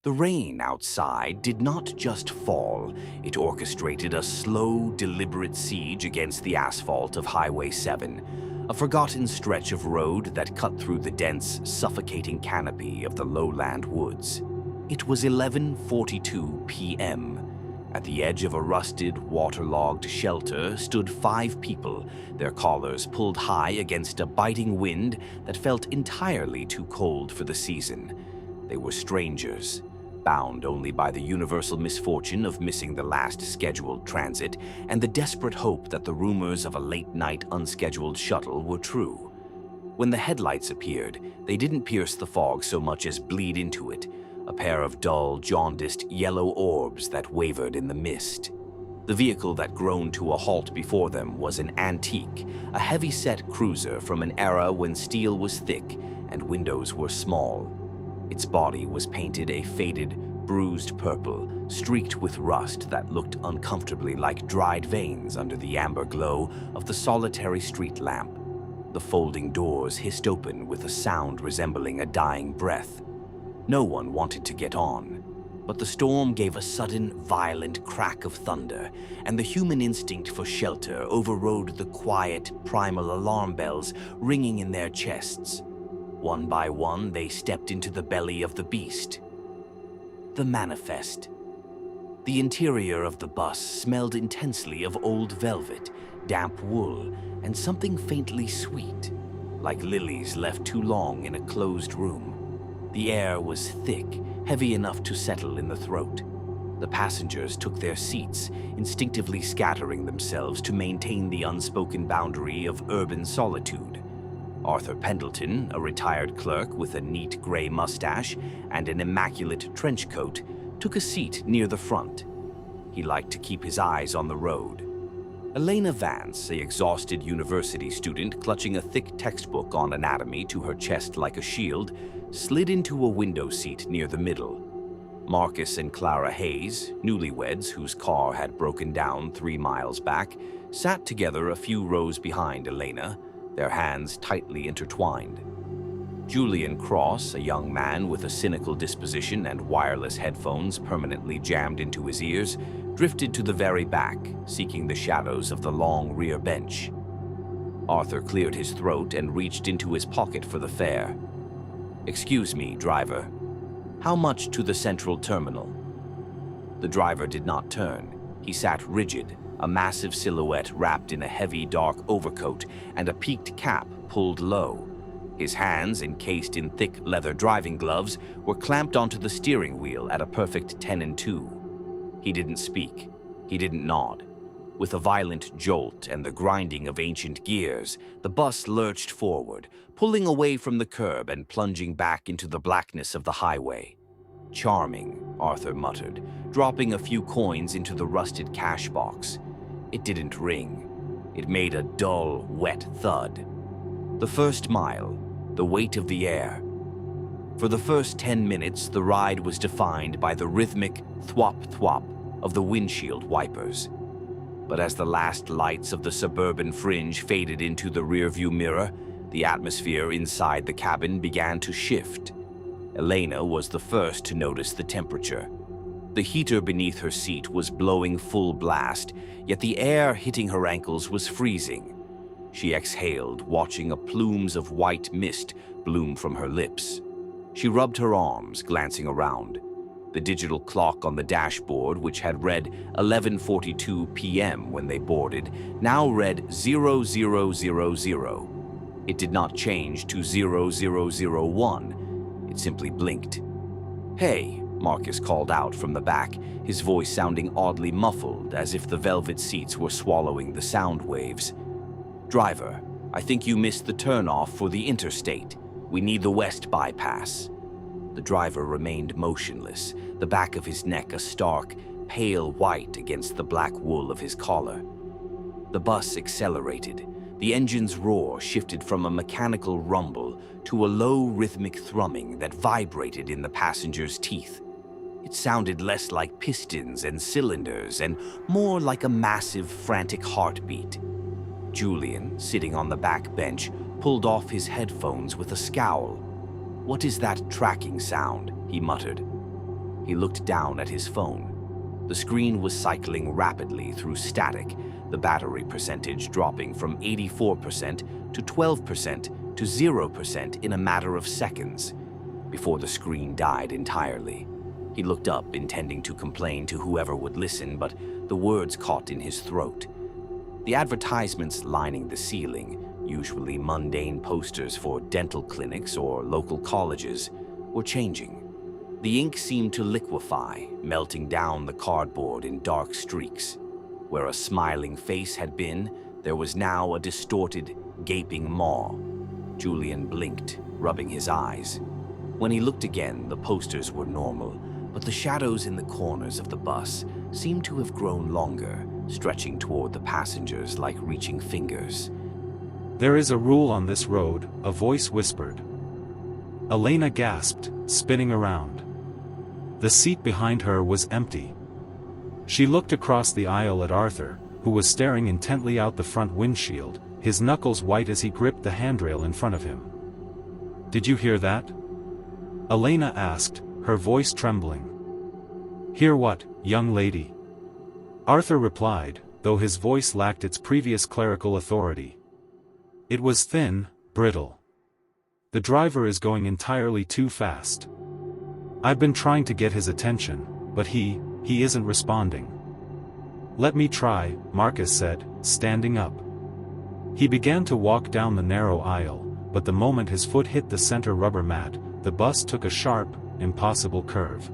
The rain outside did not just fall, it orchestrated a slow, deliberate siege against the asphalt of Highway 7, a forgotten stretch of road that cut through the dense, suffocating canopy of the lowland woods. It was 11:42 p.m. At the edge of a rusted, waterlogged shelter stood 5 people, their collars pulled high against a biting wind that felt entirely too cold for the season. They were strangers, bound only by the universal misfortune of missing the last scheduled transit and the desperate hope that the rumors of a late-night unscheduled shuttle were true. When the headlights appeared, they didn't pierce the fog so much as bleed into it, a pair of dull, jaundiced yellow orbs that wavered in the mist. The vehicle that groaned to a halt before them was an antique, a heavy-set cruiser from an era when steel was thick and windows were small. Its body was painted a faded, bruised purple, streaked with rust that looked uncomfortably like dried veins under the amber glow of the solitary street lamp. The folding doors hissed open with a sound resembling a dying breath. No one wanted to get on, but the storm gave a sudden, violent crack of thunder, and the human instinct for shelter overrode the quiet, primal alarm bells ringing in their chests. One by one, they stepped into the belly of the beast. The Manifest. The interior of the bus smelled intensely of old velvet, damp wool, and something faintly sweet, like lilies left too long in a closed room. The air was thick, heavy enough to settle in the throat. The passengers took their seats, instinctively scattering themselves to maintain the unspoken boundary of urban solitude. Arthur Pendleton, a retired clerk with a neat gray mustache and an immaculate trench coat, took a seat near the front. He liked to keep his eyes on the road. Elena Vance, an exhausted university student clutching a thick textbook on anatomy to her chest like a shield, slid into a window seat near the middle. Marcus and Clara Hayes, newlyweds whose car had broken down 3 miles back, sat together a few rows behind Elena, their hands tightly intertwined. Julian Cross, a young man with a cynical disposition and wireless headphones permanently jammed into his ears, drifted to the very back, seeking the shadows of the long rear bench. Arthur cleared his throat and reached into his pocket for the fare. "Excuse me, driver. How much to the central terminal?" The driver did not turn. He sat rigid, a massive silhouette wrapped in a heavy dark overcoat and a peaked cap pulled low. His hands, encased in thick leather driving gloves, were clamped onto the steering wheel at a perfect 10-2. He didn't speak. He didn't nod. With a violent jolt and the grinding of ancient gears, the bus lurched forward, pulling away from the curb and plunging back into the blackness of the highway. "Charming," Arthur muttered, dropping a few coins into the rusted cash box. It didn't ring. It made a dull, wet thud. The first mile, the weight of the air. For the first 10 minutes, the ride was defined by the rhythmic thwop-thwop of the windshield wipers. But as the last lights of the suburban fringe faded into the rearview mirror, the atmosphere inside the cabin began to shift. Elena was the first to notice the temperature. The heater beneath her seat was blowing full blast, yet the air hitting her ankles was freezing. She exhaled, watching a plumes of white mist bloom from her lips. She rubbed her arms, glancing around. The digital clock on the dashboard, which had read 11:42 p.m. when they boarded, now read 0000. It did not change to 0001. It simply blinked. "Hey," Marcus called out from the back, his voice sounding oddly muffled, as if the velvet seats were swallowing the sound waves. "Driver, I think you missed the turnoff for the interstate. We need the west bypass." The driver remained motionless, the back of his neck a stark, pale white against the black wool of his collar. The bus accelerated. The engine's roar shifted from a mechanical rumble to a low rhythmic thrumming that vibrated in the passenger's teeth. It sounded less like pistons and cylinders and more like a massive, frantic heartbeat. Julian, sitting on the back bench, pulled off his headphones with a scowl. "What is that tracking sound?" he muttered. He looked down at his phone. The screen was cycling rapidly through static, the battery percentage dropping from 84% to 12% to 0% in a matter of seconds, before the screen died entirely. He looked up, intending to complain to whoever would listen, but the words caught in his throat. The advertisements lining the ceiling, usually mundane posters for dental clinics or local colleges, were changing. The ink seemed to liquefy, melting down the cardboard in dark streaks. Where a smiling face had been, there was now a distorted, gaping maw. Julian blinked, rubbing his eyes. When he looked again, the posters were normal, but the shadows in the corners of the bus seemed to have grown longer, stretching toward the passengers like reaching fingers. "There is a rule on this road," a voice whispered. Elena gasped, spinning around. The seat behind her was empty. She looked across the aisle at Arthur, who was staring intently out the front windshield, his knuckles white as he gripped the handrail in front of him. "Did you hear that?" Elena asked, her voice trembling. "Hear what, young lady?" Arthur replied, though his voice lacked its previous clerical authority. It was thin, brittle. "The driver is going entirely too fast. I've been trying to get his attention, but he isn't responding." "Let me try," Marcus said, standing up. He began to walk down the narrow aisle, but the moment his foot hit the center rubber mat, the bus took a sharp, impossible curve.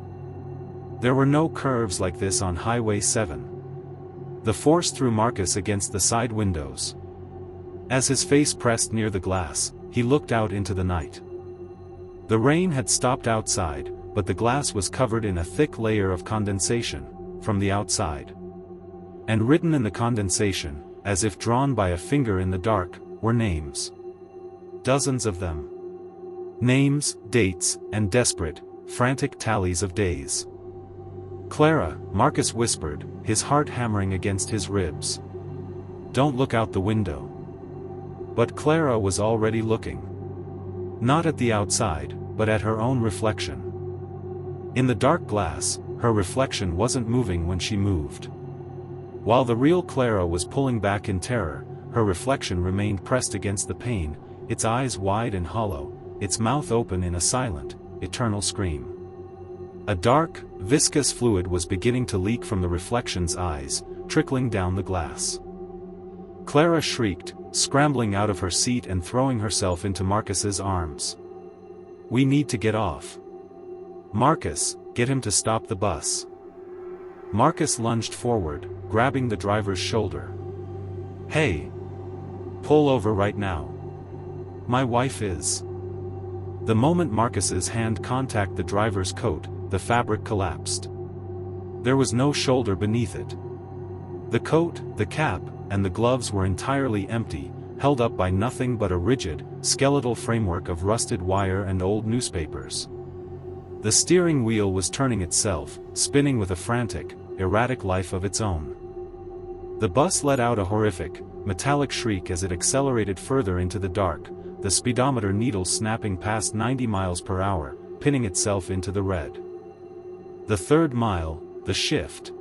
There were no curves like this on Highway 7. The force threw Marcus against the side windows. As his face pressed near the glass, he looked out into the night. The rain had stopped outside, but the glass was covered in a thick layer of condensation, from the outside. And written in the condensation, as if drawn by a finger in the dark, were names. Dozens of them. Names, dates, and desperate, frantic tallies of days. "Clara," Marcus whispered, his heart hammering against his ribs. "Don't look out the window." But Clara was already looking. Not at the outside, but at her own reflection. In the dark glass, her reflection wasn't moving when she moved. While the real Clara was pulling back in terror, her reflection remained pressed against the pane, its eyes wide and hollow, its mouth open in a silent, eternal scream. A dark, viscous fluid was beginning to leak from the reflection's eyes, trickling down the glass. Clara shrieked, scrambling out of her seat and throwing herself into Marcus's arms. "We need to get off. Marcus, get him to stop the bus." Marcus lunged forward, grabbing the driver's shoulder. "Hey! Pull over right now. My wife is..." The moment Marcus's hand contacted the driver's coat, the fabric collapsed. There was no shoulder beneath it. The coat, the cap, and the gloves were entirely empty, held up by nothing but a rigid, skeletal framework of rusted wire and old newspapers. The steering wheel was turning itself, spinning with a frantic, erratic life of its own. The bus let out a horrific, metallic shriek as it accelerated further into the dark, the speedometer needle snapping past 90 miles per hour, pinning itself into the red. The third mile, the shift.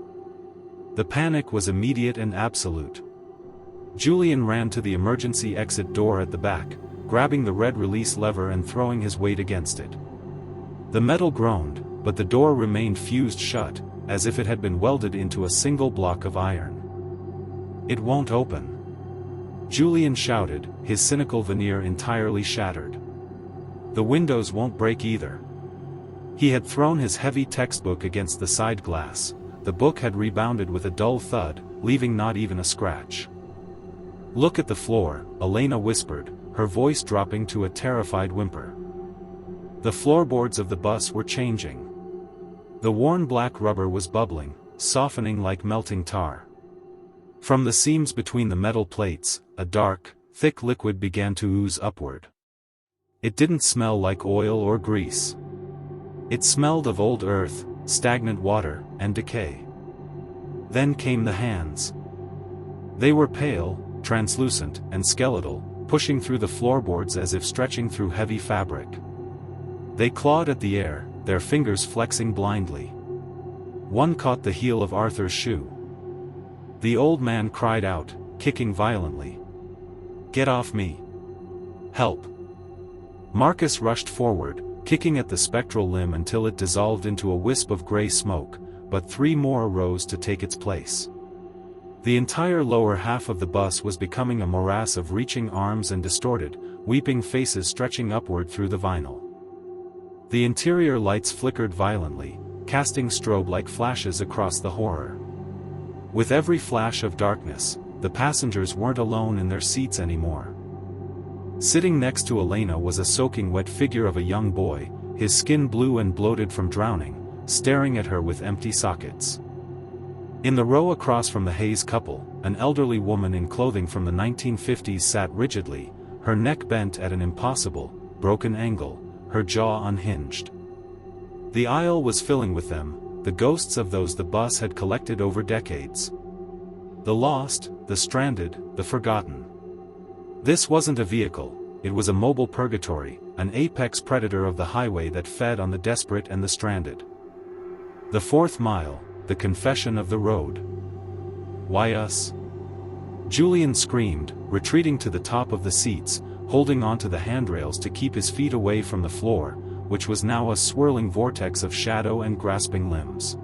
The panic was immediate and absolute. Julian ran to the emergency exit door at the back, grabbing the red release lever and throwing his weight against it. The metal groaned, but the door remained fused shut, as if it had been welded into a single block of iron. "It won't open," Julian shouted, his cynical veneer entirely shattered. "The windows won't break either." He had thrown his heavy textbook against the side glass. The book had rebounded with a dull thud, leaving not even a scratch. "Look at the floor," Elena whispered, her voice dropping to a terrified whimper. The floorboards of the bus were changing. The worn black rubber was bubbling, softening like melting tar. From the seams between the metal plates, a dark, thick liquid began to ooze upward. It didn't smell like oil or grease. It smelled of old earth, stagnant water, and decay. Then came the hands. They were pale, translucent, and skeletal, pushing through the floorboards as if stretching through heavy fabric. They clawed at the air, their fingers flexing blindly. One caught the heel of Arthur's shoe. The old man cried out, kicking violently. "Get off me! Help!" Marcus rushed forward, kicking at the spectral limb until it dissolved into a wisp of gray smoke, but 3 more arose to take its place. The entire lower half of the bus was becoming a morass of reaching arms and distorted, weeping faces stretching upward through the vinyl. The interior lights flickered violently, casting strobe-like flashes across the horror. With every flash of darkness, the passengers weren't alone in their seats anymore. Sitting next to Elena was a soaking wet figure of a young boy, his skin blue and bloated from drowning, staring at her with empty sockets. In the row across from the Hayes couple, an elderly woman in clothing from the 1950s sat rigidly, her neck bent at an impossible, broken angle, her jaw unhinged. The aisle was filling with them, the ghosts of those the bus had collected over decades. The lost, the stranded, the forgotten. This wasn't a vehicle, it was a mobile purgatory, an apex predator of the highway that fed on the desperate and the stranded. The 4th mile, the confession of the road. Why us? Julian screamed, retreating to the top of the seats, holding onto the handrails to keep his feet away from the floor, which was now a swirling vortex of shadow and grasping limbs.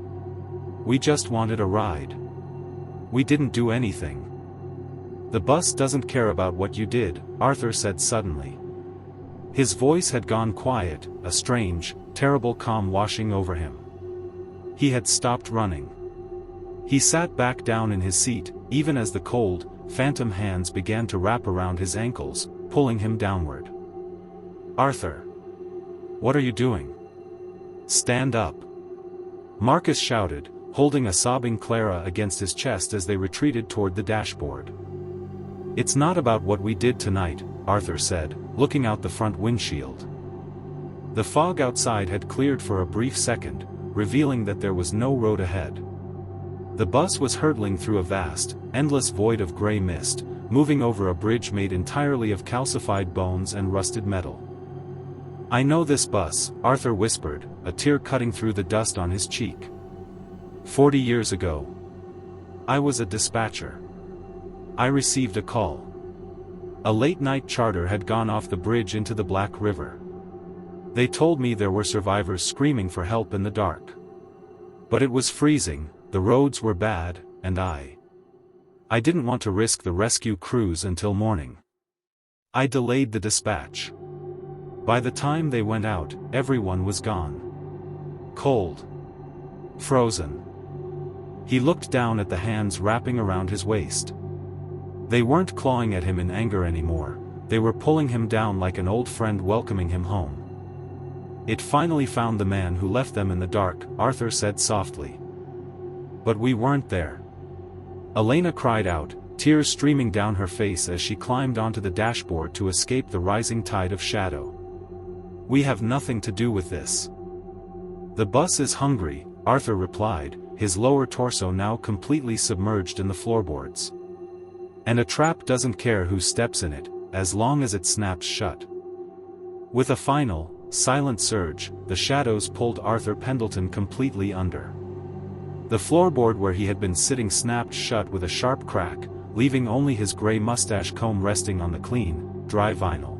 We just wanted a ride. We didn't do anything. The bus doesn't care about what you did, Arthur said suddenly. His voice had gone quiet, a strange, terrible calm washing over him. He had stopped running. He sat back down in his seat, even as the cold, phantom hands began to wrap around his ankles, pulling him downward. "Arthur! What are you doing? Stand up!" Marcus shouted, holding a sobbing Clara against his chest as they retreated toward the dashboard. "It's not about what we did tonight," Arthur said, looking out the front windshield. The fog outside had cleared for a brief second, revealing that there was no road ahead. The bus was hurtling through a vast, endless void of gray mist, moving over a bridge made entirely of calcified bones and rusted metal. "I know this bus," Arthur whispered, a tear cutting through the dust on his cheek. 40 years ago. I was a dispatcher. I received a call. A late-night charter had gone off the bridge into the Black River. They told me there were survivors screaming for help in the dark. But it was freezing, the roads were bad, and I didn't want to risk the rescue crews until morning. I delayed the dispatch. By the time they went out, everyone was gone. Cold. Frozen. He looked down at the hands wrapping around his waist. They weren't clawing at him in anger anymore, they were pulling him down like an old friend welcoming him home. "It finally found the man who left them in the dark," Arthur said softly. "But we weren't there." Elena cried out, tears streaming down her face as she climbed onto the dashboard to escape the rising tide of shadow. "We have nothing to do with this." "The bus is hungry," Arthur replied, his lower torso now completely submerged in the floorboards. "And a trap doesn't care who steps in it, as long as it snaps shut." With a final, silent surge, the shadows pulled Arthur Pendleton completely under. The floorboard where he had been sitting snapped shut with a sharp crack, leaving only his gray mustache comb resting on the clean, dry vinyl.